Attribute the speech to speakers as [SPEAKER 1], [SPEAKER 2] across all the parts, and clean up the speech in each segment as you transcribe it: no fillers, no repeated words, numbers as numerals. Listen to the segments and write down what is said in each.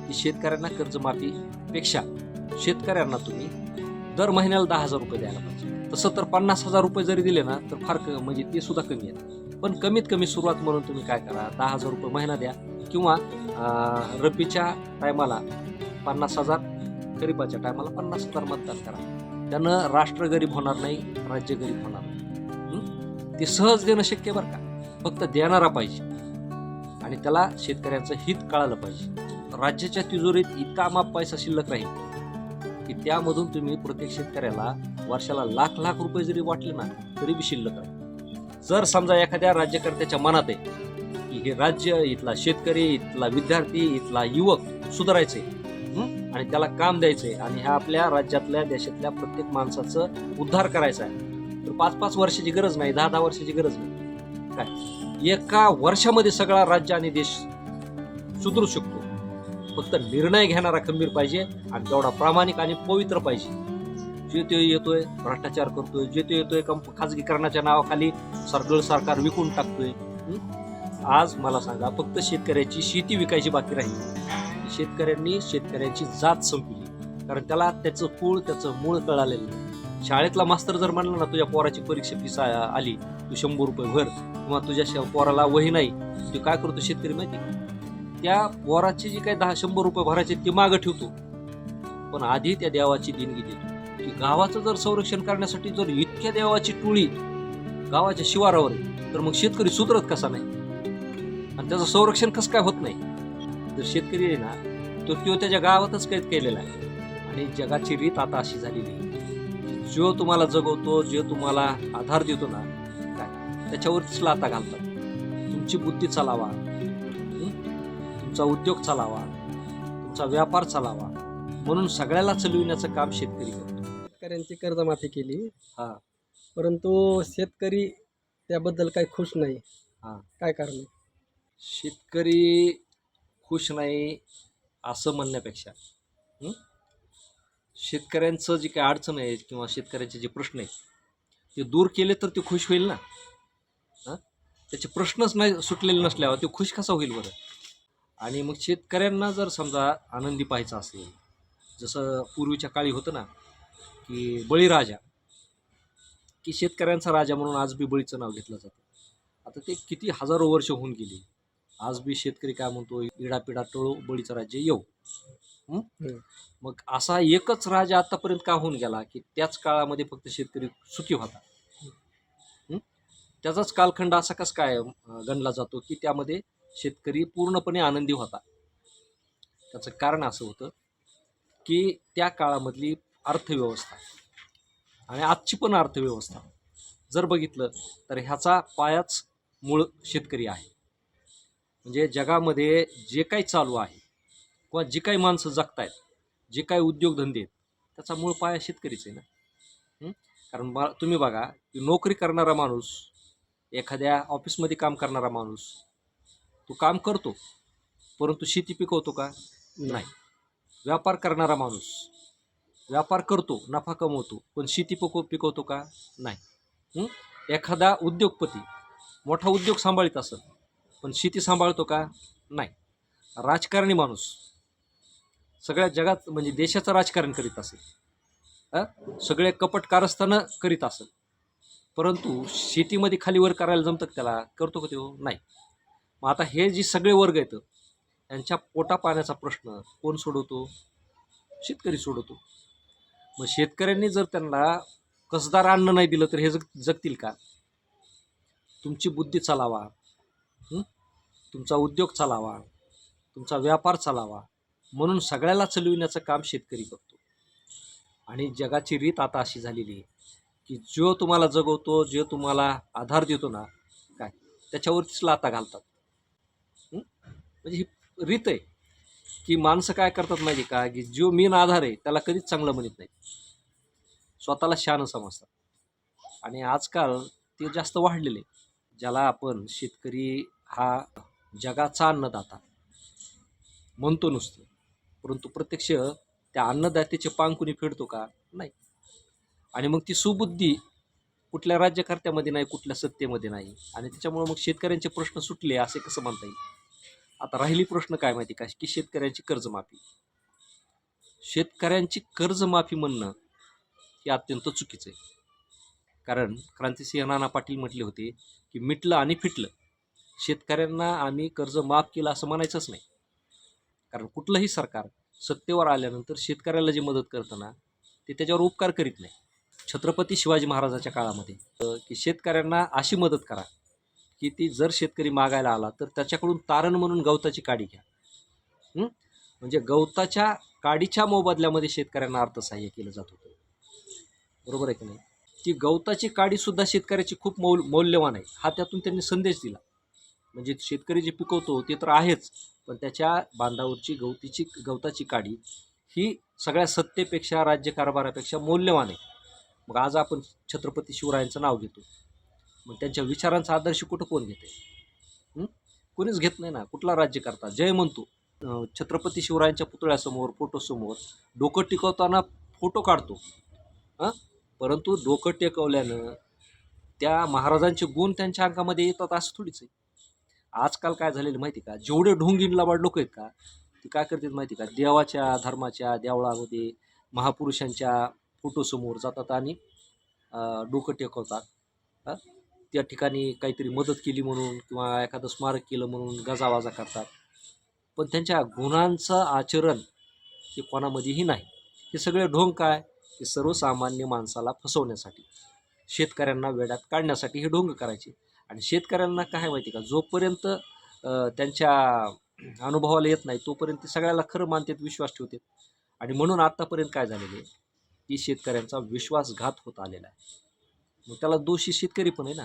[SPEAKER 1] की शेतकऱ्यांना कर्जमाफीपेक्षा शेतकऱ्यांना तुम्ही दर महिन्याला 10,000 रुपये द्यायला पाहिजे. तसं तर 50,000 रुपये जरी दिले ना तर फार म्हणजे ते सुद्धा कमी आहेत. पण कमीत कमी सुरुवात म्हणून तुम्ही काय करा, 10,000 रुपये महिना द्या किंवा रब्बीच्या टायमाला 50,000, खरीपाच्या टायमाला 50,000 मतदान करा. त्यानं राष्ट्र गरीब होणार नाही, राज्य गरीब होणार नाही. ते सहज देणं शक्य बरं का, फक्त देणारा पाहिजे आणि त्याला शेतकऱ्यांचं हित कळालं पाहिजे. राज्याच्या तिजोरीत इतका माप पैसा शिल्लक राहील की त्यामधून तुम्ही प्रत्येक शेतकऱ्याला वर्षाला लाख लाख रुपये जरी वाटले ना तरी बी शिल्लक राहील. जर समजा एखाद्या राज्यकर्त्याच्या मनात आहे की हे राज्य, इथला शेतकरी, इथला विद्यार्थी, इथला युवक सुधारायचे आणि त्याला काम द्यायचंय आणि ह्या आपल्या राज्यातल्या देशातल्या प्रत्येक माणसाचं उद्धार करायचा आहे, तर 5-5 वर्षाची गरज नाही, 10-10 वर्षाची गरज नाही. काय एका वर्षामध्ये सगळा राज्य आणि देश सुधरू शकतो. फक्त निर्णय घेणारा खंबीर पाहिजे आणि तेवढा प्रामाणिक आणि पवित्र पाहिजे. जे तो येतोय भ्रष्टाचार करतोय, जे तो येतोय खाजगीकरणाच्या नावाखाली सगळं सरकार विकून टाकतोय. आज मला सांगा, फक्त शेतकऱ्याची शेती विकायची बाकी राहिली. शेतकऱ्यांनी शेतकऱ्याची जात संपली, कारण त्याला त्याचं कुळ, त्याचं मूळ कळालेलं नाही. शाळेतला मास्तर जर म्हणला ना तुझ्या पोराची परीक्षा फीस आली, तू 100 रुपये भर, किंवा तुझ्या पोराला वही नाही, तू काय करतो शेतकरी माहिती? त्या पोराची जी काही 100 रुपये भरायचे ते मागं ठेवतो, पण आधी त्या देवाची देणगी देतो. की गावाचं जर संरक्षण करण्यासाठी जर इतक्या देवाची टोळी गावाच्या शिवारावर आहे, तर मग शेतकरी सुधरत कसा नाही आणि त्याचं संरक्षण कसं काय होत नाही? जर शेतकरी आहे ना तो त्याच्या गावातच कैद केलेला आहे. आणि जगाची रीत आता अशी झालेली आहे, जो तुम्हाला जगवतो, जे तुम्हाला आधार देतो ना, काय त्याच्यावरतीच लाथा घालतात. तुमची बुद्धी चालावा, तुमचा उद्योग चालावा, तुमचा व्यापार चालावा म्हणून सगळ्याला चालविण्याचं काम शेतकरी करतो.
[SPEAKER 2] शेतकऱ्यांची कर्जमाफी केली,
[SPEAKER 1] हा
[SPEAKER 2] परंतु शेतकरी त्याबद्दल काही खुश नाही.
[SPEAKER 1] हा
[SPEAKER 2] काय कारण आहे?
[SPEAKER 1] शेतकरी खुश नाही असं म्हणण्यापेक्षा शेतकऱ्यांचं जी काही अडचण आहे किंवा शेतकऱ्यांचे जे प्रश्न आहेत ते दूर केले तर ते खुश होईल ना. त्याचे प्रश्नच नाही सुटलेले नसल्यावर ते खुश कसा होईल बरं? आणि मग शेतकऱ्यांना जर समजा आनंदी पाहायचं असेल, जसं पूर्वीच्या काळी होतं ना की बळीराजा, की शेतकऱ्यांचा राजा म्हणून आज बी बळीचं नाव घेतलं जातं. आता ते किती हजारो वर्ष होऊन गेली, आज बी शेतकरी काय म्हणतो, इडापिडा टळो बळीचं राज्य येऊ. मग असा एकच राजा आतापर्यंत का होऊन गेला की त्याच काळामध्ये फक्त शेतकरी सुखी होता. त्याचाच कालखंड असा कस काय गणला जातो की त्यामध्ये शेतकरी पूर्णपणे आनंदी होता? त्याचं कारण असं होतं की त्या काळामधली अर्थव्यवस्था आणि आजची पण अर्थव्यवस्था जर बघितलं तर ह्याचा पायाच मूळ शेतकरी आहे. म्हणजे जगामध्ये जे काही चालू आहे किंवा जी काही माणसं जगतायत, जे काही उद्योगधंदे आहेत, त्याचा मूळ पाया शेतकरीच आहे ना. कारण तुम्ही बघा की नोकरी करणारा माणूस, एखाद्या ऑफिसमध्ये काम करणारा माणूस, तो काम करतो परंतु शेती पिकवतो का? नाही. व्यापार करणारा माणूस व्यापार करतो, नफा कमवतो, पण शेती पिकवतो का? नाही. एखादा उद्योगपती मोठा उद्योग सांभाळत असेल पण शेती सांभाळतो का? नाही. राजकारणी माणूस सगळ्या जगात म्हणजे देशाचं राजकारण करीत असेल, सगळे कपट कारस्थानं करीत असेल, परंतु शेतीमध्ये खालीवर करायला जमतं त्याला? करतो का तो? नाही. मग आता हे जे सगळे वर्ग आहेत यांच्या पोटा पाण्याचा प्रश्न कोण सोडवतो? शेतकरी सोडवतो. मग शेतकऱ्यांनी जर त्यांना कसदार अन्न नाही दिलं तर हे जगतील का? तुमची बुद्धी चालावा, तुमचा उद्योग चालावा, तुमचा व्यापार चालावा म्हणून सगळ्याला चालविण्याचं काम शेतकरी करतो. आणि जगाची रीत आता अशी झालेली आहे की जो तुम्हाला जगवतो, जे तुम्हाला आधार देतो ना, काय त्याच्यावरतीच लाथा घालतात. म्हणजे ही रीत आहे की माणसं काय करतात माहिती का, की जो मेन आधार आहे त्याला कधीच चांगलं म्हणत नाही, स्वतःला शहाणं समजतात. आणि आजकाल ते जास्त वाढलेले, ज्याला आपण शेतकरी हा जगाचा अन्नदाता म्हणतो नुसतं, परंतु प्रत्यक्ष त्या अन्नदात्याचे पांग कुणी फेडतो का? नाही. आणि मग ती सुबुद्धी कुठल्या राज्यकर्त्यामध्ये नाही, कुठल्या सत्तेमध्ये नाही. आणि त्याच्यामुळे मग शेतकऱ्यांचे प्रश्न सुटले असे कसं म्हणता येईल? आता राहिली प्रश्न काय माहिती का, की शेतकऱ्यांची कर्जमाफी. शेतकऱ्यांची कर्जमाफी म्हणणं हे अत्यंत चुकीचं आहे. कारण क्रांतिसिंह नाना पाटील म्हटले होते की मिटलं आणि फिटलं. शेतकऱ्यांना आम्ही कर्ज माफ केलं असं म्हणायचंच नाही. कारण कुठलंही सरकार सत्तेवर आल्यानंतर शेतकऱ्याला जी मदत करतं ना, ते त्याच्यावर उपकार करीत नाही. छत्रपती शिवाजी महाराजाच्या काळामध्ये की शेतकऱ्यांना अशी मदत करा की ती जर शेतकरी मागायला आला तर त्याच्याकडून तारण म्हणून गवताची काडी घ्या. म्हणजे गवताच्या काडीच्या मोबदल्यामध्ये शेतकऱ्यांना अर्थसहाय्य केलं जात होतं. बरोबर आहे की नाही? ती गवताची काडी सुद्धा शेतकऱ्याची खूप मौल्यवान आहे, हा त्यातून त्यांनी संदेश दिला. म्हणजे शेतकरी जे पिकवतो ते तर आहेच, पण त्याच्या बांधावरची गवताची काडी ही सगळ्या सत्तेपेक्षा, राज्यकारभारापेक्षा मौल्यवान आहे. मग आज आपण छत्रपती शिवरायांचं नाव घेतो, मग त्यांच्या विचारांचा आदर्श कुठं कोण घेते? कोणीच घेत नाही ना. कुठला राज्यकर्ता जय म्हणतो, छत्रपती शिवरायांच्या पुतळ्यासमोर, फोटोसमोर डोकं टिकवताना फोटो काढतो, परंतु डोकं टेकवल्यानं त्या महाराजांचे गुण त्यांच्या अंगामध्ये येतात असं थोडीच आहे. आजकाल काय झालेलं माहिती का, जेवढे ढोंगीन लबाड लोक आहेत का, ते काय करतात माहिती का, देवाच्या धर्माच्या देवळामध्ये महापुरुषांच्या फोटोसमोर जातात आणि डोकं टेकवतात. त्या ठिकाणी काहीतरी मदत केली म्हणून किंवा एखादं स्मारक केलं म्हणून गाजावाजा करतात, पण त्यांच्या गुणांचं आचरण हे कोणामध्येही नाही. हे सगळे ढोंग काय, हे सर्वसामान्य माणसाला फसवण्यासाठी, शेतकऱ्यांना वेड्यात काढण्यासाठी हे ढोंग करायचे. आणि शेतकऱ्यांना काय माहिती का, जोपर्यंत त्यांच्या अनुभवाला येत नाही तोपर्यंत ते सगळ्याला खरं मानतात, विश्वास ठेवतात. आणि म्हणून आत्तापर्यंत काय झालेलं आहे की शेतकऱ्यांचा विश्वासघात होत आलेला आहे. मग त्याला दोषी शेतकरी पण आहे ना,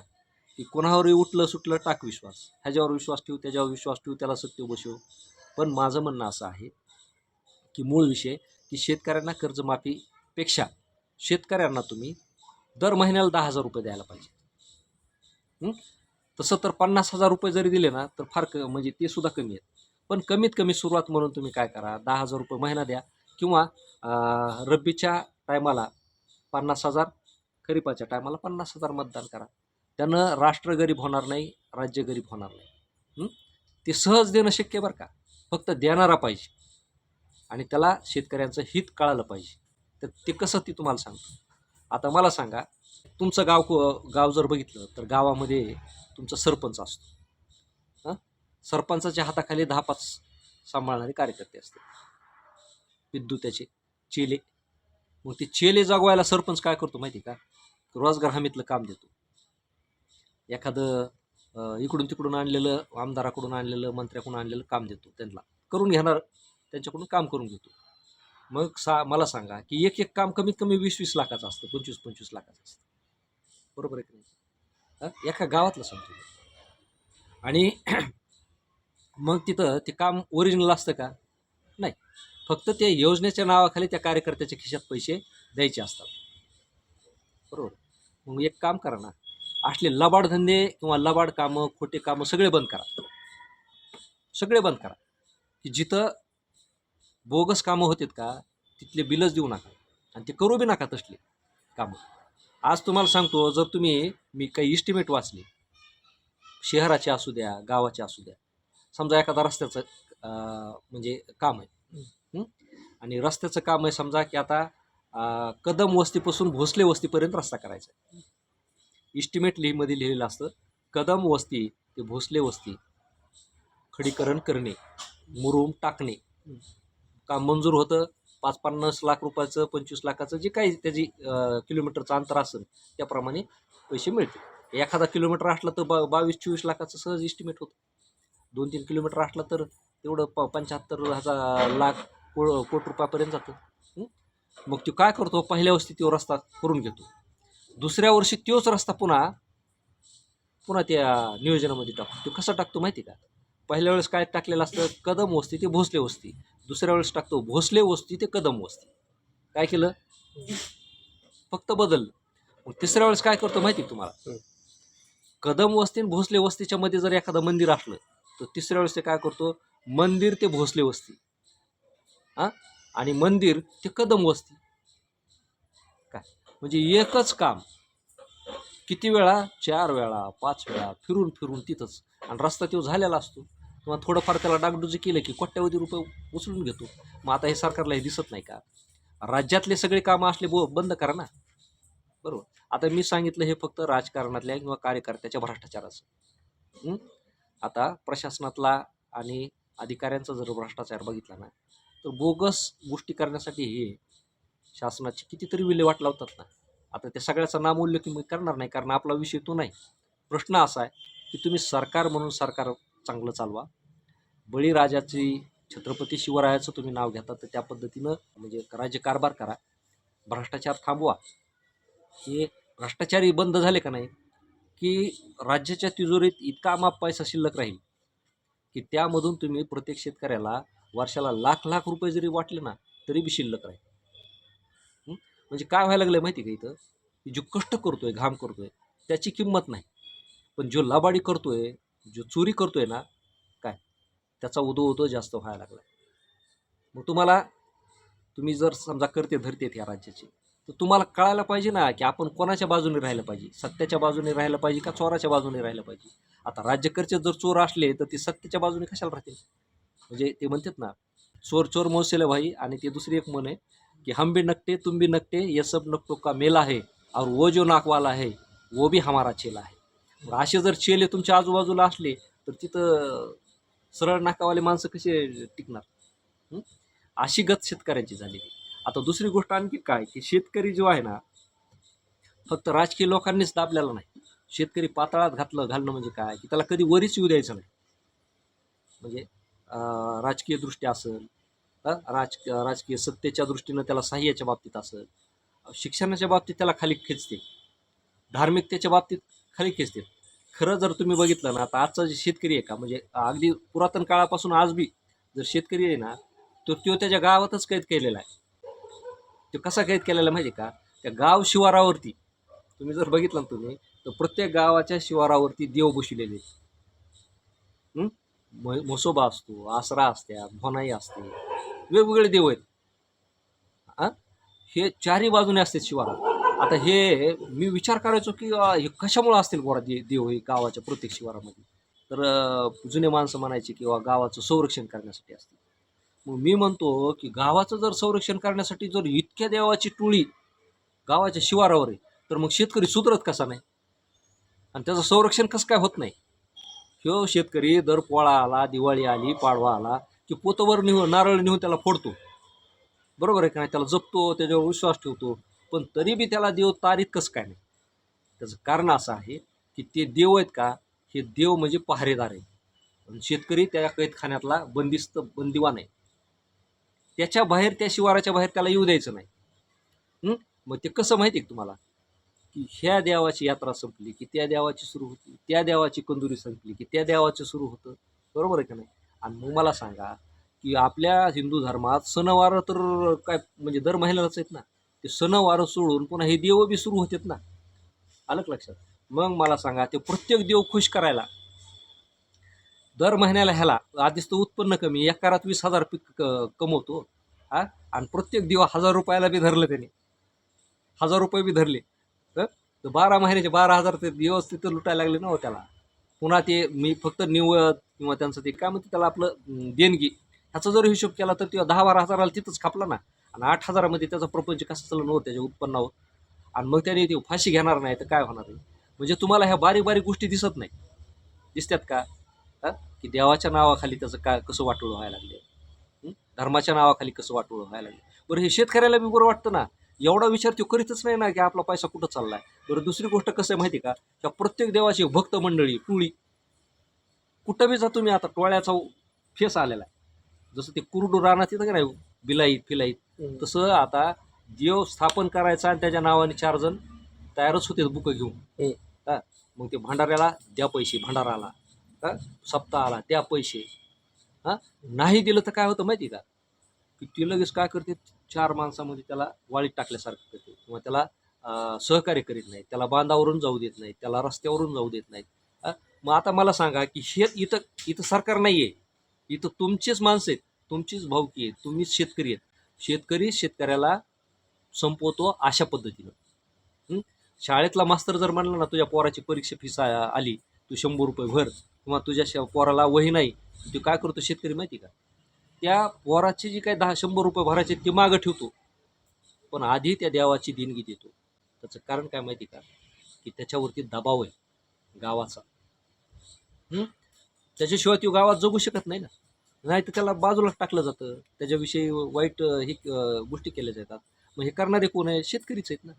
[SPEAKER 1] की कोणावरही उठलं सुटलं टाक विश्वास, ह्याच्यावर विश्वास ठेवू, त्याच्यावर विश्वास ठेवू, त्याला सत्य बसव. पण माझं म्हणणं असं आहे की मूळ विषय की शेतकऱ्यांना कर्जमाफीपेक्षा शेतकऱ्यांना तुम्ही दर महिन्याला 10,000 रुपये द्यायला पाहिजे. तसं तर 50,000 रुपये जरी दिले ना तर फार म्हणजे ते सुद्धा कमी आहेत. पण कमीत कमी सुरुवात म्हणून तुम्ही काय करा, 10,000 रुपये महिना द्या, किंवा रब्बीच्या टायमाला 50,000, खरीपाच्या टायमाला 50,000 मतदान करा. त्यानं राष्ट्र गरीब होणार नाही, राज्य गरीब होणार नाही. ते सहज देणं शक्य बरं का, फक्त देणारा पाहिजे आणि त्याला शेतकऱ्यांचं हित कळालं पाहिजे. तर ते कसं ते तुम्हाला सांगतो. आता मला सांगा, तुमचं गाव जर बघितलं तर गावामध्ये तुमचा सरपंच असतो. सरपंचाच्या हाताखाली 10-5 सांभाळणारे कार्यकर्ते असतात, विद्युताचे चेले. मग ते चेले जगवायला सरपंच काय करतो माहिती का, रोजगार हमीतलं काम देतो. एखादं इकडून तिकडून आणलेलं, आमदाराकडून आणलेलं, मंत्र्याकडून आणलेलं काम देतो, त्यांना करून घेणार, त्यांच्याकडून काम करून घेतो. मग मला सांगा की एक काम कमीत कमी 20-20 लाखाचं असतं, 25-25 लाखाचं असतं. बरोबर आहे की नाही? एका गावातलं सांगतो. आणि मग तिथं ते काम ओरिजिनल असतं का? नाही. फक्त त्या योजनेच्या नावाखाली त्या कार्यकर्त्याच्या खिशात पैसे द्यायचे असतात. बरोबर. मग एक काम करा ना, असले लबाड धंदे किंवा लबाड कामं, खोटे कामं सगळे बंद करा. सगळे बंद करा. की जिथं बोगस कामं होतात का, तिथले बिलच देऊ नका आणि ते करू बी नका तसले कामं. आज तुम्हाला सांगतो, जर मी काही इस्टिमेट वाचले, शहराचे असू द्या, गावाचे असू द्या, समजा एखादा रस्त्याचं म्हणजे काम आहे, आणि रस्त्याचं काम आहे समजा की आता कदम वस्तीपासून भोसले वस्तीपर्यंत रस्ता करायचा आहे. इस्टिमेट मध्ये लिहिलेलं असतं, कदम वस्ती ते भोसले वस्ती खडीकरण करणे, मुरुम टाकणे. काम मंजूर होतं. 5-50 लाख रुपयाचं, 25 लाखाचं, जे काही त्याची किलोमीटरचं अंतर असेल त्याप्रमाणे पैसे मिळतील. एखादा किलोमीटर असला तर 22-24 लाखाचं सहज इस्टिमेट होतं. 2-3 किलोमीटर असला तर तेवढं 75,000 लाख कोटी रुपयापर्यंत जातं. मग तो काय करतो, पहिल्या वर्षी तो रस्ता करून घेतो, दुसऱ्या वर्षी तोच रस्ता पुन्हा त्या नियोजनामध्ये टाकतो. तो कसा टाकतो माहिती का, पहिल्या वेळेस काय टाकलेलं असतं, कदम वस्ती ते भोसले वस्ती. दुसऱ्या वेळेस टाकतो भोसले वस्ती ते कदम वस्ती. काय केलं, फक्त बदललं. मग तिसऱ्या वेळेस काय करतो माहिती तुम्हाला, कदम वस्ती आणि भोसले वस्तीच्या मध्ये जर एखादं मंदिर असलं तर तिसऱ्या वेळेस ते काय करतो, मंदिर ते भोसले वस्ती, आणि मंदिर ते कदम वस्ती. काय म्हणजे एकच काम किती वेळा, 4 वेळा 5 वेळा फिरून तिथंच, आणि रस्ता तो झालेला असतो. किंवा थोडंफार त्याला डागडुजी केलं की कोट्यावधी रुपये उचलून घेतो. मग आता हे सरकारला हे दिसत नाही का? राज्यातले सगळे कामं असले बंद करा ना. बरोबर. आता मी सांगितलं हे फक्त राजकारणातल्या किंवा कार्यकर्त्याच्या भ्रष्टाचाराचं. हं? आता प्रशासनातला आणि अधिकाऱ्यांचा जर भ्रष्टाचार बघितला ना, तर बोगस गोष्टी करण्यासाठी हे शासनाची कितीतरी विल्हेवाट लावतात ना. आता त्या सगळ्याचा नामोल्लेख मी करणार नाही, कारण आपला विषय तो नाही. प्रश्न असा आहे की तुम्ही सरकार म्हणून सरकार चांगलं चालवा. बळीराजाची, छत्रपती शिवरायाचं तुम्ही नाव घेता, तर त्या पद्धतीनं म्हणजे राज्यकारभार करा. भ्रष्टाचार थांबवा. हे भ्रष्टाचारी बंद झाले का नाही, की राज्याच्या तिजोरीत इतका अमाप पैसा शिल्लक राहील की त्यामधून तुम्ही प्रत्येक शेतकऱ्याला वर्षाला लाख लाख रुपये जरी वाटले ना, तरी बी शिल्लक राहील. म्हणजे काय व्हायला लागलं माहिती का इथं, की जो कष्ट करतोय, घाम करतोय, त्याची किंमत नाही. पण जो लाबाडी करतोय, जो चोरी करतोय ना, काय त्याचा उदो जास्त व्हायला लागला. मग तुम्ही जर समजा करते धरतेत या राज्याची, तर तुम्हाला कळायला पाहिजे ना की आपण कोणाच्या बाजूने राहायला पाहिजे. सत्याच्या बाजूने राहायला पाहिजे का चोराच्या बाजूने राहायला पाहिजे. आता राज्यकर्ते जर चोर असले तर ते सत्तेच्या बाजूने कशाला राहतील. म्हणजे ते म्हणतात ना, चोर चोर मोसेले भाई. आणि ते दुसरी एक म्हण आहे की हम भी नकटे तुम भी नकटे ये सब नकटों का मेला है और वो जो नाकवाला है वो भी हमारा चेला है. मग असे जर चेले तुमच्या आजूबाजूला असले तर तिथं सरळ नाकावाले माणसं कसे टिकणार. अशी गत शेतकऱ्यांची झालेली. आता दुसरी गोष्ट आणखी काय, की शेतकरी जो आहे ना, फक्त राजकीय लोकांनीच दाबलेला नाही. शेतकरी पाताळात घालणं म्हणजे काय, की त्याला कधी वरीच येऊ द्यायचं नाही. म्हणजे राजकीय दृष्ट्या असेल, राजकीय सत्तेच्या दृष्टीनं त्याला सहाय्याच्या बाबतीत असेल, शिक्षणाच्या बाबतीत त्याला खाली खेचते, धार्मिकतेच्या बाबतीत खाली खेचते. खरं जर तुम्ही बघितलं ना, आता आजचा जे शेतकरी आहे का, म्हणजे अगदी पुरातन काळापासून आज बी जर शेतकरी आहे ना, तो त्याच्या गावातच कैद केलेला आहे. तो कसा कैद केलेला माहिती का, त्या गाव शिवारावरती तुम्ही जर बघितलं ना तुम्ही, तर प्रत्येक गावाच्या शिवारावरती देव बसविलेले. म्हसोबा असतो, आसरा असत्या, भोनाई असते, वेगवेगळे देव आहेत. हे चारही बाजूने असते शिवारात. आता हे मी विचार करायचो की हे कशामुळे असतील गोरा देव हे गावाच्या प्रत्येक शिवारामध्ये. तर जुने माणसं म्हणायचे किंवा गावाचं संरक्षण करण्यासाठी असते. मग मी म्हणतो की गावाचं जर संरक्षण करण्यासाठी जर इतक्या देवाची टोळी गावाच्या शिवारावर आहे, तर मग शेतकरी सुधरत कसा नाही आणि त्याचं संरक्षण कसं काय होत नाही. ह्यो शेतकरी दर पोळा आला, दिवाळी आली, पाडवा आला की पोतवर नारळ नेऊन त्याला फोडतो. बरोबर आहे का नाही, त्याला जपतो, त्याच्यावर विश्वास ठेवतो. पण तरी बी त्याला देव तारीत कसं काय नाही. त्याचं कारण असं आहे की ते देव आहेत का, हे देव म्हणजे पहारेदार आहे. आणि शेतकरी त्या कैदखान्यातला बंदिवान आहे. त्याच्या बाहेर, त्या शिवाराच्या बाहेर त्याला येऊ द्यायचं नाही. मग ते कसं माहिती आहे तुम्हाला, की ह्या देवाची यात्रा संपली की त्या देवाची सुरू होती, त्या देवाची कंदुरी संपली की त्या देवाचं सुरू होतं. बरोबर आहे का नाही. आणि मग मला सांगा की आपल्या हिंदू धर्मात सणवार तर काय म्हणजे दर महिन्यालाच आहेत ना. ते सणवार सोडून पुन्हा हे देव बी सुरू होतात ना. आलं का लक्षात. मग मला सांगा, ते प्रत्येक देव खुश करायला दर महिन्याला ह्याला आधीच तर उत्पन्न कमी, एकरात 20,000 पीक कमवतो. आणि प्रत्येक दिवस 1,000 रुपयाला बी धरलं त्याने, 1,000 रुपये बी धरले तर 12 महिन्याचे 12,000 ते दिवस तिथं लुटायला लागले ना हो त्याला. पुन्हा ते मी फक्त निवड किंवा त्यांचं ते काय म्हणते त्याला आपलं देणगी, ह्याचा जर हिशोब केला तर ते 10-12 हजाराला तिथंच खापला ना. आणि 8,000मध्ये त्याचा प्रपंच कसं चालणं होतं त्याच्या उत्पन्नावर. आणि मग त्याने ते फाशी घेणार नाही तर काय होणार आहे. म्हणजे तुम्हाला ह्या बारीक बारीक गोष्टी दिसत नाही, दिसतात का. की देवाच्या नावाखाली त्याचं काय कसं वाटोळं व्हायला लागले, धर्माच्या नावाखाली कसं वाटोळं व्हायला लागले. बरं, हे शेतकऱ्याला बी बरं वाटतं ना. एवढा विचार तो करीतच नाही ना की आपला पैसा कुठं चाललाय. बरं, दुसरी गोष्ट कसं आहे माहिती का, त्या प्रत्येक देवाची भक्त मंडळी टोळी कुठं बी जा तुम्ही, आता टोळ्याचा फेस आलेला आहे. जसं ते कुरडू रानात तिथं का नाही बिलाईत फिलाईत, तसं आता देव स्थापन करायचा आणि त्याच्या नावाने 4 जण तयारच होते बुकं घेऊन. मग ते भंडाऱ्याला द्या पैसे, भंडाराला सप्ताहाला द्या पैसे. नाही दिलं तर काय होतं माहिती का, की ते लगेच काय करते, 4 माणसामध्ये त्याला वाळीत टाकल्यासारखं करते किंवा त्याला सहकार्य करीत नाहीत, त्याला बांधावरून जाऊ देत नाहीत, त्याला रस्त्यावरून जाऊ देत नाहीत. मग आता मला सांगा की इथं सरकार नाही आहे, इथं तुमचेच माणसं आहेत, तुमचीच भावकी आहेत, तुम्हीच शेतकरी आहेत. शेतकरी शेतकऱ्याला संपवतो अशा पद्धतीनं. शाळेतला मास्तर जर म्हणला ना, तुझ्या पोराची परीक्षा फीस आली, तू 100 रुपये भर, किंवा तुझ्या पोराला वही नाही तो काय करतो शेतकरी माहिती का, त्या पोराचे जे काही 10-100 रुपये भरायचे ते मागं ठेवतो, पण आधी त्या देवाची देणगी देतो. त्याचं कारण काय माहिती का, की त्याच्यावरती दबाव आहे गावाचा. हं? त्याच्याशिवाय तो गावात जगू शकत नाही ना. नाही तर त्याला बाजूला टाकलं जातं, त्याच्याविषयी वाईट गोष्टी केल्या जातात. मग हे करणारे कोण आहे? शेतकरीच आहेत ना.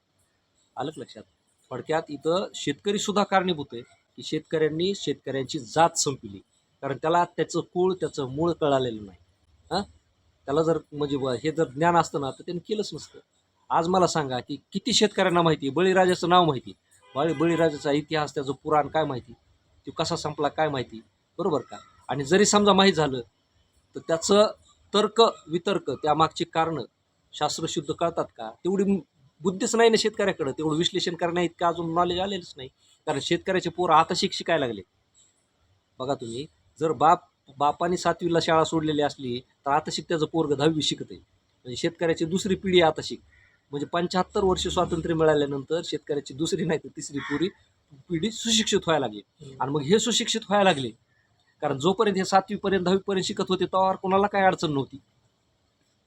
[SPEAKER 1] आलं का लक्षात? थोडक्यात इथं शेतकरी सुद्धा कारणीभूत आहे, की शेतकऱ्यांनी शेतकऱ्यांची जात संपली. कारण त्याला त्याचं कुळ, त्याचं मूळ कळालेलं नाही. हां, त्याला जर म्हणजे हे जर ज्ञान असतं ना तर त्याने केलंच नसतं. आज मला सांगा, की किती शेतकऱ्यांना माहिती आहे, बळीराजाचं नाव माहिती, बळीराजाचा इतिहास, त्याचं पुराण काय माहिती, तो कसा संपला काय माहिती, बरोबर का? आणि जरी समजा माहीत झालं तर त्याचं तर्क वितर्क त्यामागची कारणं शास्त्रशुद्ध कळतात का? तेवढी बुद्धीच नाही ना शेतकऱ्याकडं, तेवढं विश्लेषण करण्या इतकं अजून नॉलेज आलेलंच नाही. कारण शेतकऱ्याचे पोरं आता शिकायला लागले. बघा तुम्ही, जर बापाने 7वीला शाळा सोडलेली असली तर आता त्याचं पोरगं 10वी शिकत आहे. म्हणजे शेतकऱ्याची दुसरी पिढी आता म्हणजे 75 वर्ष स्वातंत्र्य मिळाल्यानंतर शेतकऱ्याची दुसरी नाही तर तिसरी पिढी सुशिक्षित व्हायला लागली. आणि मग हे सुशिक्षित व्हायला लागले कारण जोपर्यंत हे 7वीपर्यंत 10वीपर्यंत शिकत होते तेव्हा कोणाला काही अडचण नव्हती,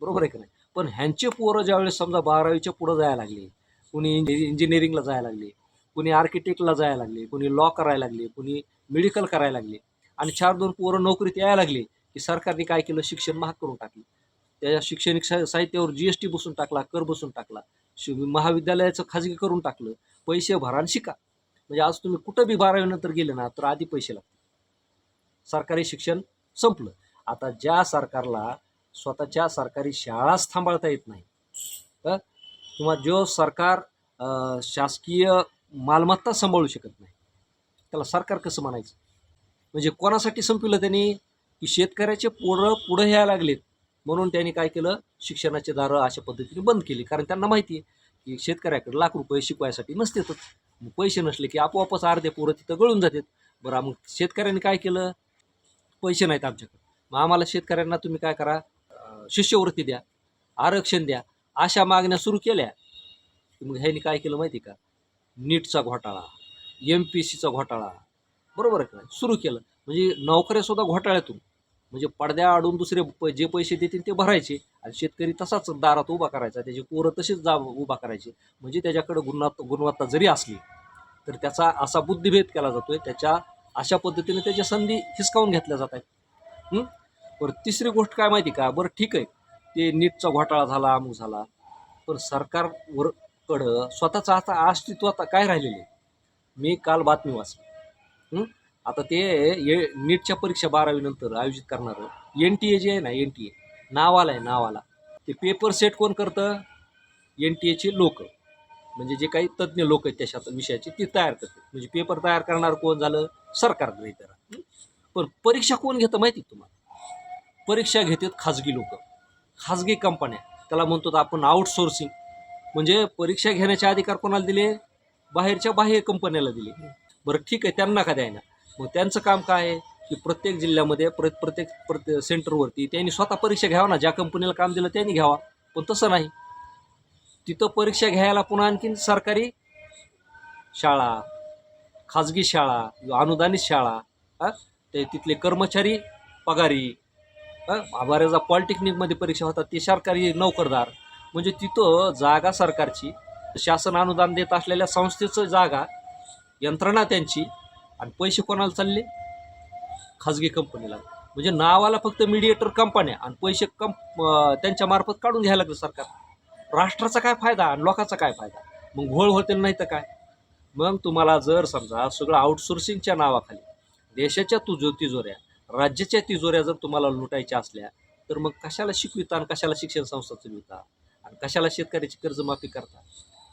[SPEAKER 1] बरोबर आहे का नाही? पण ह्यांचे पोरं ज्यावेळेस समजा 12वीच्या पुढं जायला लागले, कुणी इंजिनिअरिंगला जायला लागले, कुणी आर्किटेक्टला जायला लागले, कुणी लॉ करायला लागले, कुणी मेडिकल करायला लागले, आणि 4-2 पोरं नोकरीत यायला लागले की सरकारने काय केलं, शिक्षण महाग करून टाकलं. त्या शैक्षणिक साहित्यावर GST बसून टाकला, कर बसून टाकला, महाविद्यालयाचं खाजगी करून टाकलं. पैसे भरा आणि शिका. म्हणजे आज तुम्ही कुठं बी 12वी नंतर गेले ना तर आधी पैसे लागतात. सरकारी शिक्षण संपलं. आता ज्या सरकारला स्वतःच्या सरकारी शाळाच सांभाळता येत नाही, किंवा जो सरकार शासकीय मालमत्ता सांभाळू शकत नाही, त्याला सरकार कसं म्हणायचं? म्हणजे कोणासाठी संपवलं त्यांनी, की शेतकऱ्याचे पोरं पुढे यायला लागलेत म्हणून त्यांनी काय केलं, शिक्षणाचे दारं अशा पद्धतीने बंद केली. कारण त्यांना माहिती आहे की शेतकऱ्याकडे लाख रुपये शिकवायसाठी नसतेतच. मग पैसे नसले की आपोआपच अर्धे पोरं तिथं गळून जातात. बरं, मग शेतकऱ्यांनी काय केलं, पैसे नाहीत आमच्याकडे, मग आम्हाला शेतकऱ्यांना तुम्ही काय करा, शिष्यवृत्ती द्या, आरक्षण द्या, अशा मागण्या सुरू केल्या. मग ह्यांनी काय केलं माहिती का, नीटचा घोटाळा, MPSCचा घोटाळा, बरोबर आहे का, सुरू केलं. म्हणजे नोकऱ्यासुद्धा घोटाळ्यातून, म्हणजे पडद्या आडून दुसरे जे पैसे देतील ते भरायचे आणि शेतकरी तसाच दारात उभा करायचा, त्याची पोरं तशीच उभा करायचे. म्हणजे त्याच्याकडे गुणवत्ता जरी असली तर त्याचा असा बुद्धिभेद केला जातोय, त्याच्या अशा पद्धतीने त्याच्या संधी हिसकावून घेतल्या जात आहेत. बरं, तिसरी गोष्ट काय माहिती का, बरं ठीक आहे, ते नीटचा घोटाळा झाला, अमुक झाला, पण सरकारकडं स्वतःचं आता अस्तित्व आता काय राहिलेलं आहे? मी काल बातमी वाचली, आता ते नीटच्या परीक्षा 12वी नंतर आयोजित करणारं NTA जे आहे ना, NTA नावाला आहे, नावाला ते पेपर सेट कोण करतं? NTAचे लोक, म्हणजे जे काही तज्ज्ञ लोक आहेत त्या विषयाचे ते तयार करतात. म्हणजे पेपर तयार करणार कोण झालं? सरकार गृहीत. पण परीक्षा कोण घेतं माहिती तुम्हाला? परीक्षा घेतात खाजगी लोक, खाजगी कंपन्या, त्याला म्हणतो आपण आउटसोर्सिंग. म्हणजे परीक्षा घेण्याचे अधिकार कोणाला दिले? बाहेर कंपन्याला दिले. बरं ठीक आहे, त्यांना का द्यायना? मग त्यांचं काम काय आहे की प्रत्येक जिल्ह्यामध्ये प्रत्येक सेंटरवरती त्यांनी स्वतः परीक्षा घ्यावा ना, ज्या कंपनीला काम दिलं त्यांनी घ्यावा. पण तसं नाही, तिथं परीक्षा घ्यायला पुन्हा आणखीन सरकारी शाळा, खाजगी शाळा, अनुदानित शाळा, ते तिथले कर्मचारी पगारी, बऱ्याचदा पॉलिटेक्निकमध्ये परीक्षा होतात ते सरकारी नोकरदार. म्हणजे तिथं जागा सरकारची, शासन अनुदान देत असलेल्या संस्थेचं जागा, यंत्रणा त्यांची, आणि पैसे कोणाला चालले? खाजगी कंपनीला. म्हणजे नावाला फक्त मीडिएटर कंपन्या आणि पैसे त्यांच्या मार्फत काढून घ्यायला लागलं सरकार. राष्ट्राचा काय फायदा आणि लोकांचा काय फायदा? मग घोळ होतील नाही तर काय? मग तुम्हाला जर समजा सगळं आउटसोर्सिंगच्या नावाखाली देशाच्या तिजोऱ्या, राज्याच्या तिजोऱ्या जर तुम्हाला लुटायच्या असल्या तर मग कशाला शिकविता आणि कशाला शिक्षण संस्था चालविता आणि कशाला शेतकऱ्याची कर्जमाफी करता?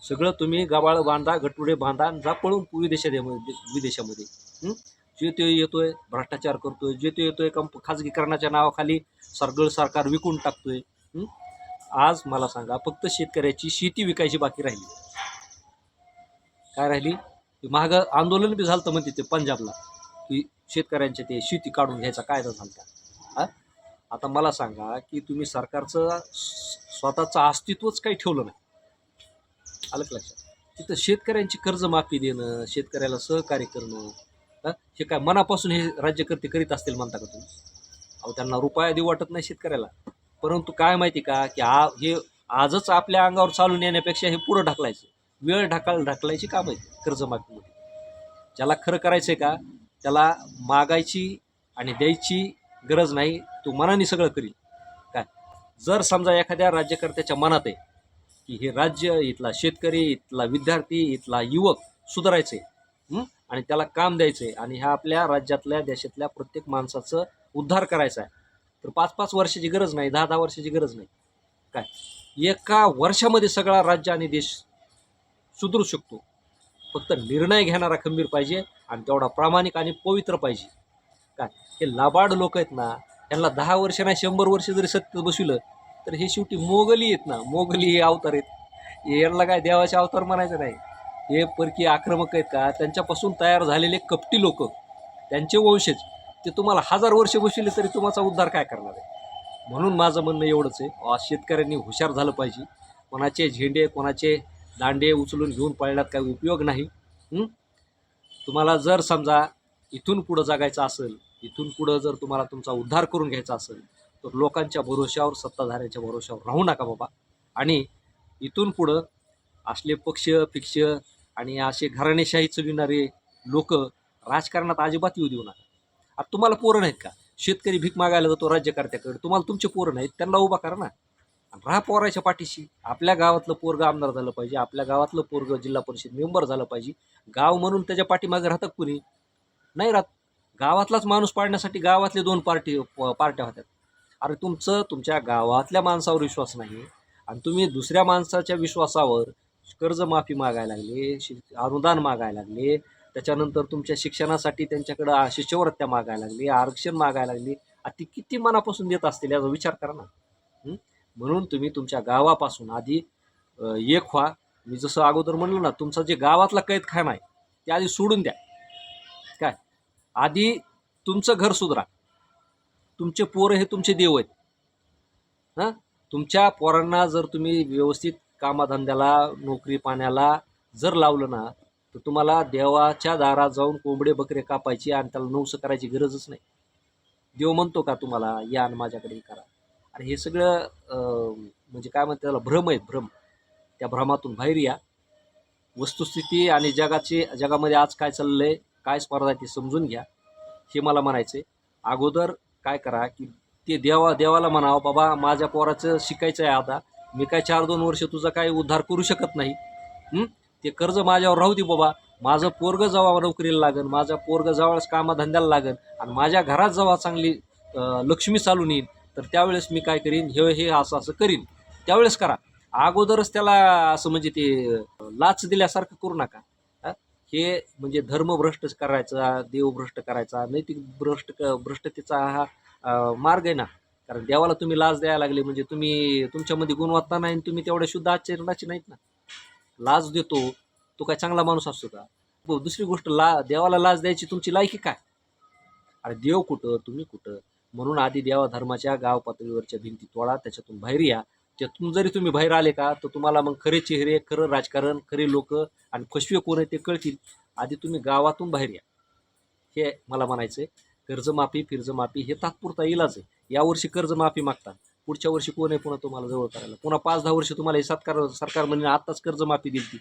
[SPEAKER 1] सगळं तुम्ही गबाळ बांधा, गटुडे बांधा आणि जा पळून विदेशामध्ये. जे ते येतोय भ्रष्टाचार करतोय, जे ते येतोय खाजगीकरणाच्या नावाखाली सगळं सरकार विकून टाकतोय. आज मला सांगा, फक्त शेतकऱ्याची शेती विकायची बाकी राहिली. काय राहिली? महाग आंदोलन बी झालं म्हणते ते पंजाबला, की शेतकऱ्यांचे ते शेती काढून घ्यायचा कायदा झाला. आता मला सांगा की तुम्ही सरकारचं स्वतःचं अस्तित्वच काही ठेवलं नाही. आलं का लक्षात? तिथं शेतकऱ्यांची कर्जमाफी देणं, शेतकऱ्याला सहकार्य करणं, हे काय मनापासून हे राज्यकर्ते करीत असतील म्हणता का तुम्ही? अहो त्यांना रुपया देऊ वाटत नाही शेतकऱ्याला. परंतु काय माहिती का की हे आजच आपल्या अंगावर चालून येण्यापेक्षा हे पुढं ढकलायचं, वेळ ढकलायची काम आहे कर्जमाफीमध्ये. ज्याला खरं करायचं आहे का त्याला मागायची आणि द्यायची गरज नाही, तो मनाने सगळं करील. काय जर समजा एखाद्या राज्यकर्त्याच्या मनात आहे की हे राज्य, इथला शेतकरी, इथला विद्यार्थी, इथला युवक सुधारायचे आणि त्याला काम द्यायचे आणि ह्या आपल्या राज्यातल्या देशातल्या प्रत्येक माणसाचं उद्धार करायचा आहे, तर 5-5 वर्षाची गरज नाही, 10-10 वर्षाची गरज नाही. काय एका वर्षामध्ये सगळा राज्य आणि देश सुधरू शकतो. फक्त निर्णय घेणारा खंबीर पाहिजे आणि तेवढा प्रामाणिक आणि पवित्र पाहिजे. काय हे लाबाड लोक आहेत ना, यांना 10 वर्ष नाही 100 वर्ष जरी सत्तेत बसविलं तर हे शेवटी मोगली आहेत ना, मोगली हे अवतार आहेत. यांना काय देवाचे अवतार म्हणायचं नाही. हे परकीय आक्रमक आहेत का, त्यांच्यापासून तयार झालेले कपटी लोक, त्यांचे वंशज, ते तुम्हाला 1000 वर्ष बसविले तरी तुमचा उद्धार काय करणार आहे. म्हणून माझं म्हणणं एवढंच आहे, शेतकऱ्यांनी हुशार झालं पाहिजे. कोणाचे झेंडे, कोणाचे दांडे उचलून घेऊन पळण्यात काही उपयोग नाही. तुम्हाला जर समजा इथून पुढं जगायचं असेल, इथून पुढं जर तुम्हाला तुमचा उद्धार करून घ्यायचा असेल तर लोकांच्या भरोश्यावर, सत्ताधाऱ्यांच्या भरोश्यावर राहू नका बाबा. आणि इथून पुढं असले पक्ष फिक्ष आणि असे घराणेशाही चलविणारे लोक राजकारणात अजिबात येऊ देऊ नका. आता तुम्हाला पोरं नाहीत का, शेतकरी भीक मागायला जातो राज्यकर्त्याकडे, तुम्हाला तुमचे पोरं नाहीत, त्यांना उभा करा ना, राहा पोराच्या पाठीशी. आपल्या गावातलं पोरगं आमदार झालं पाहिजे, आपल्या गावातलं पोरगं जिल्हा परिषद मेंबर झालं पाहिजे. गाव म्हणून त्याच्या पाठीमागे राहतात कुणी नाही राहत. गावातलाच माणूस पाडण्यासाठी गावातले 2 पार्ट्या होत्यात. अरे तुमच्या गावातल्या माणसावर विश्वास नाही आणि तुम्ही दुसऱ्या माणसाच्या विश्वासावर कर्जमाफी मागायला लागले, अनुदान मागायला लागले, त्याच्यानंतर तुमच्या शिक्षणासाठी त्यांच्याकडं शिष्यवृत्त्या मागायला लागली, आरक्षण मागायला लागली. ती किती मनापासून देत असतील याचा विचार करा ना. म्हणून तुम्ही तुमच्या गावापासून आधी एक व्हा. मी जसं अगोदर म्हणलं ना, तुमचा जे गावातला कैदखाना आहे ते आधी सोडून द्या. काय आधी तुमचं घर सुधरा. तुमचे पोरं हे तुमचे देव आहेत. तुमच्या पोरांना जर तुम्ही व्यवस्थित कामाधंद्याला, नोकरी पाण्याला जर लावलं ना, तर तुम्हाला देवाच्या दारात जाऊन कोंबडे बकरे कापायची आणि त्याला नवसं करायची गरजच नाही. देव म्हणतो का तुम्हाला या आणि माझ्याकडे हे करा. आणि हे सगळं म्हणजे काय म्हणते त्याला, भ्रम आहेत, भ्रम. त्या भ्रमातून बाहेर या. वस्तुस्थिती आणि जगामध्ये आज काय चाललं आहे, काय स्पर्धा आहे ते समजून घ्या, हे मला म्हणायचं आहे. अगोदर काय करा की ते देवाला म्हणावं, बाबा माझ्या पोराचं शिकायचं आहे, आता मी काय 4-2 वर्ष तुझा काय उद्धार करू शकत नाही. ते कर्ज माझ्यावर राहू दे बाबा. माझं पोरगं जेव्हा नोकरीला लागेल, माझ्या पोरगं जवळच कामाधंद्याला लागेल आणि माझ्या घरात जेव्हा चांगली लक्ष्मी चालून येईल तर त्यावेळेस मी काय करीन, हे असं करीन, त्यावेळेस करा. अगोदरच त्याला असं म्हणजे ते लाच दिल्यासारखं करू नका. हे म्हणजे धर्मभ्रष्ट करायचा, देवभ्रष्ट करायचा, नैतिक भ्रष्टतेचा हा मार्ग आहे ना. कारण देवाला तुम्ही लाच द्यायला लागले म्हणजे तुमच्यामध्ये गुणवत्ता नाही आणि तुम्ही तेवढ्या शुद्ध आचरणाचे नाहीत ना. लाच देतो तो काय चांगला माणूस असतो का. दुसरी गोष्ट, देवाला लाच द्यायची तुमची लायकी काय. अरे देव कुठं, तुम्ही कुठं. म्हणून आधी देवा धर्माच्या गाव पातळीवरच्या भिंती तोडा, त्याच्यातून बाहेर या. त्यातून जरी तुम्ही बाहेर आले का तर तुम्हाला मग खरे चेहरे, खरं राजकारण, खरे लोक आणि फसवे कोण आहे ते कळतील. आधी तुम्ही गावातून बाहेर या, हे मला म्हणायचं आहे. कर्जमाफी फिर्जमाफी हे तात्पुरता इलाज आहे. यावर्षी कर्जमाफी मागतात, पुढच्या वर्षी कोण आहे पुन्हा तुम्हाला जवळ करायला. पुन्हा 5-10 वर्ष तुम्हाला हे सरकार म्हणजे आत्ताच कर्जमाफी दिली ती,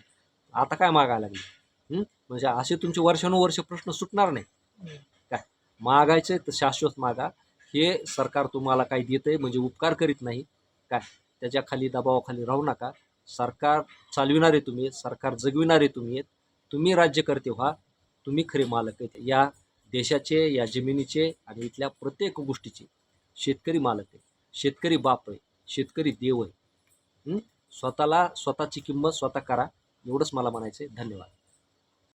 [SPEAKER 1] आता काय मागायला लागली. म्हणजे असे तुमचे वर्षानुवर्ष प्रश्न सुटणार नाही. काय मागायचं तर शाश्वत मागा. हे सरकार तुम्हाला काही देतं आहे म्हणजे उपकार करीत नाही. काय त्याच्या खाली दबावाखाली राहू नका. सरकार चालविणारे तुम्ही, सरकार जगविणारे तुम्ही आहेत. तुम्ही राज्यकर्ते व्हा. तुम्ही खरे मालक आहेत या देशाचे, या जमिनीचे आणि इथल्या प्रत्येक गोष्टीचे. शेतकरी मालक आहे, शेतकरी बाप आहे, शेतकरी देव आहे. स्वतःची किंमत स्वतः करा, एवढंच मला म्हणायचं आहे. धन्यवाद.